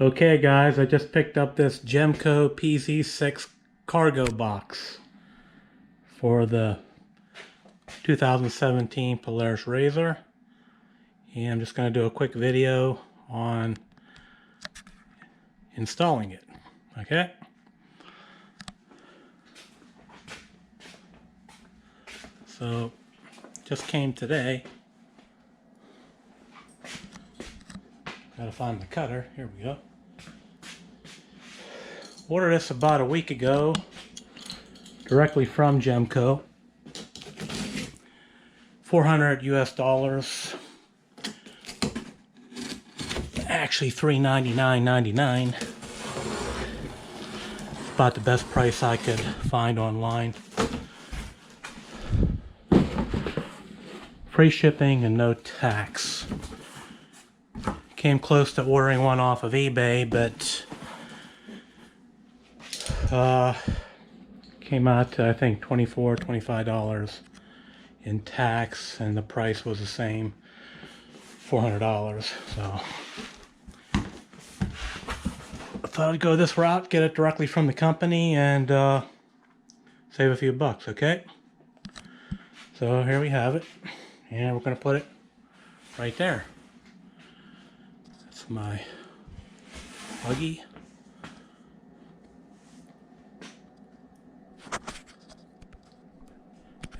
Okay guys, I just picked up this Jemco PZ6 cargo box for the 2017 Polaris RZR, and I'm just going to do a quick video on installing it. Okay, so just came today. Gotta find the cutter. Here we go. Ordered this about a week ago directly from Jemco. $400 US. Actually $399.99. About the best price I could find online. Free shipping and no tax. Came close to ordering one off of eBay, but came out to I think $25 in tax, and the price was the same, $400. So I thought I'd go this route, get it directly from the company, and save a few bucks. Okay, so here we have it, and we're gonna put it right there. That's my buggy.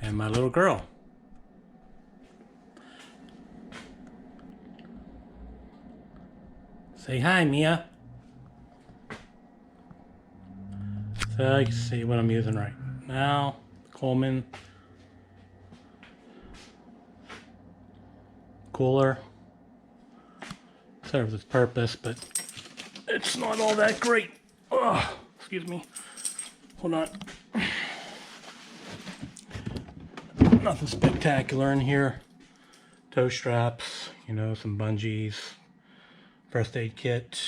And my little girl. Say hi, Mia. So you can see what I'm using right now. Coleman cooler. Serves its purpose, but it's not all that great. Oh, excuse me. Hold on. Nothing spectacular in here. Tow straps, you know, some bungees, first aid kit,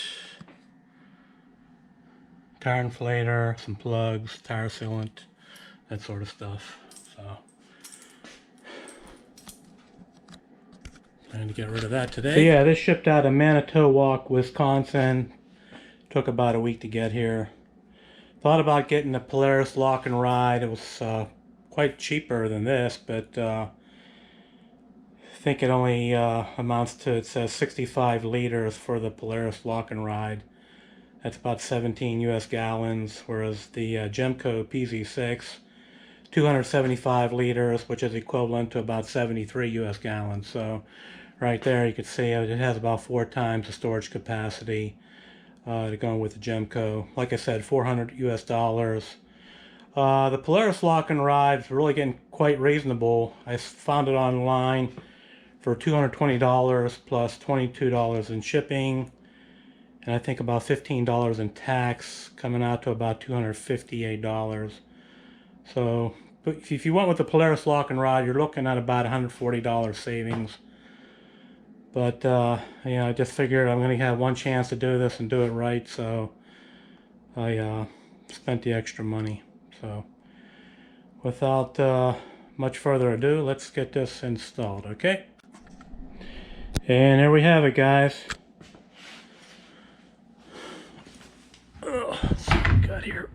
tire inflator, some plugs, tire sealant, that sort of stuff. So, planning to get rid of that today. So yeah, this shipped out of Manitowoc, Wisconsin. Took about a week to get here. Thought about getting the Polaris lock and ride. It was quite cheaper than this, but I think it only amounts to, it says 65 liters for the Polaris lock and ride. That's about 17 US gallons, whereas the Jemco PZ6, 275 liters, which is equivalent to about 73 US gallons. So right there you can see it has about 4 times the storage capacity to go with the Jemco. Like I said, $400 US. The Polaris lock and ride is really getting quite reasonable. I found it online for $220 plus $22 in shipping, and I think about $15 in tax, coming out to about $258. So if you went with the Polaris lock and ride, you're looking at about $140 savings. But you know, I just figured I'm going to have one chance to do this and do it right, so I spent the extra money. So without much further ado, let's get this installed, okay? And there we have it, guys. Let's see what we got here.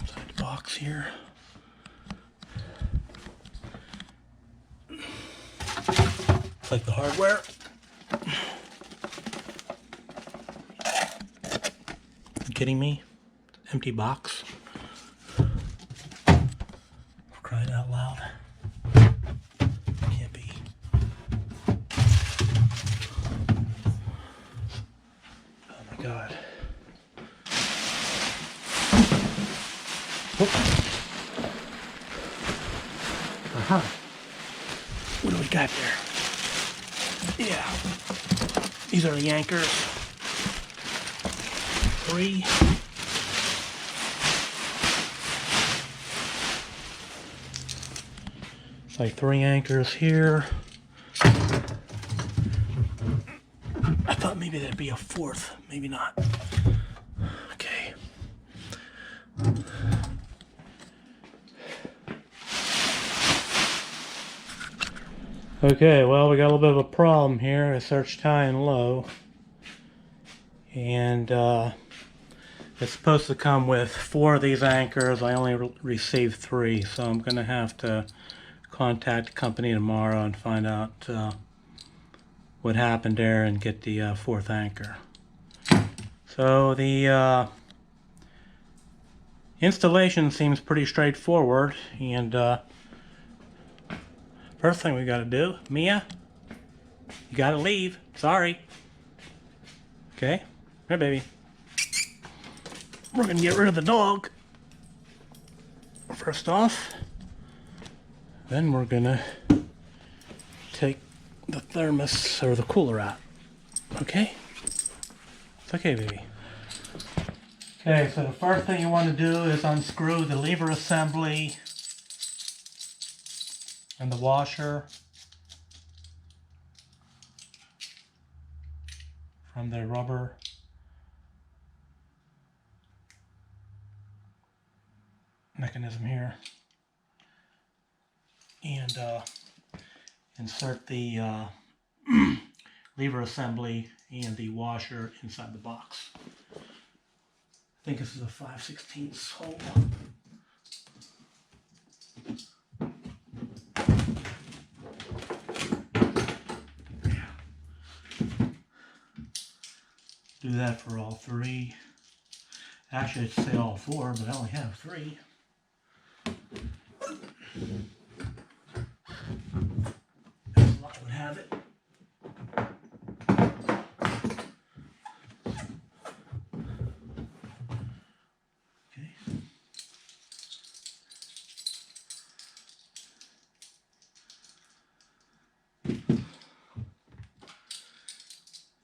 Inside the box here. Looks like the hardware. Kidding me? Empty box. For crying out loud. Can't be. Oh my god. Whoop. Aha. What do we got there? Yeah. These are the anchors. 3. Like 3 anchors here. I thought maybe there'd be a 4th, maybe not. Okay. Okay, well, we got a little bit of a problem here. I searched high and low, and it's supposed to come with 4 of these anchors. I only received 3, so I'm going to have to contact the company tomorrow and find out what happened there and get the 4th anchor. So the installation seems pretty straightforward, and first thing we got to do, Mia, you got to leave. Sorry. Okay, here, baby. We're gonna get rid of the dog first off. Then we're gonna take the thermos or the cooler out. Okay? It's okay, baby. Okay, so the first thing you want to do is unscrew the lever assembly and the washer from the rubber mechanism here, and insert the lever assembly and the washer inside the box. I think this is a 5/16 hole. Do that for all 3. Actually, I'd say all 4, but I only have 3. As luck would have it. Okay.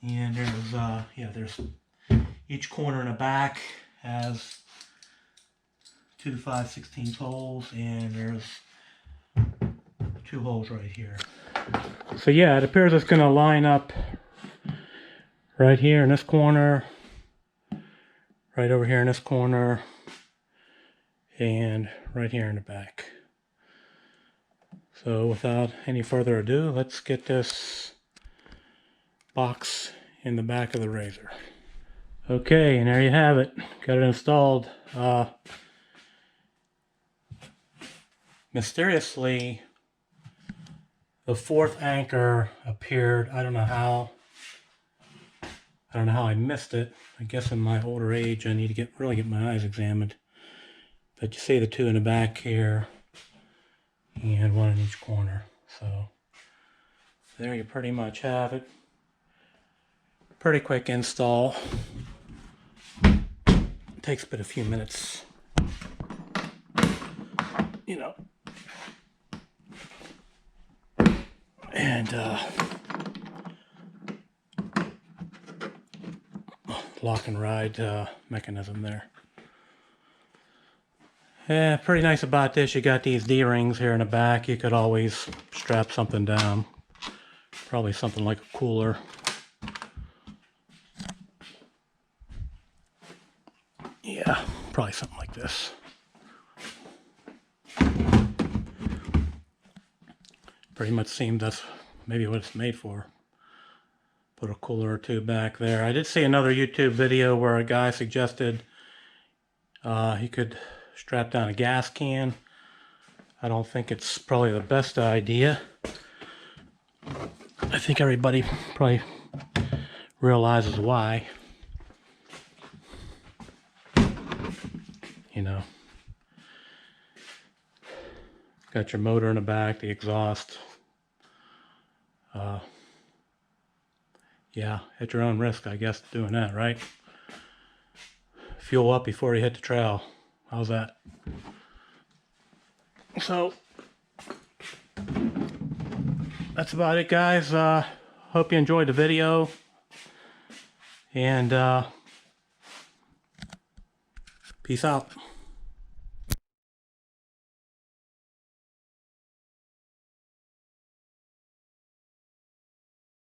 And there's each corner in the back has 2 5/16 holes, and there's 2 holes right here. So yeah, it appears it's going to line up right here in this corner, right over here in this corner, and right here in the back. So without any further ado, let's get this box in the back of the RZR. Okay, and there you have it. Got it installed. Mysteriously, the 4th anchor appeared. I don't know how I missed it. I guess in my older age I need to really get my eyes examined. But you see the 2 in the back here and 1 in each corner. So there you pretty much have it. Pretty quick install. It takes but a few minutes. You know. And lock and ride mechanism there. Yeah, pretty nice about this. You got these D-rings here in the back. You could always strap something down. Probably something like a cooler. Yeah, probably something like this. Pretty much seems that's maybe what it's made for. Put a cooler or 2 back there. I did see another YouTube video where a guy suggested he could strap down a gas can. I don't think it's probably the best idea. I think everybody probably realizes why. You know, got your motor in the back, the exhaust. Yeah, at your own risk, I guess, doing that, right? Fuel up before you hit the trail. How's that? So, that's about it, guys. Hope you enjoyed the video. And peace out.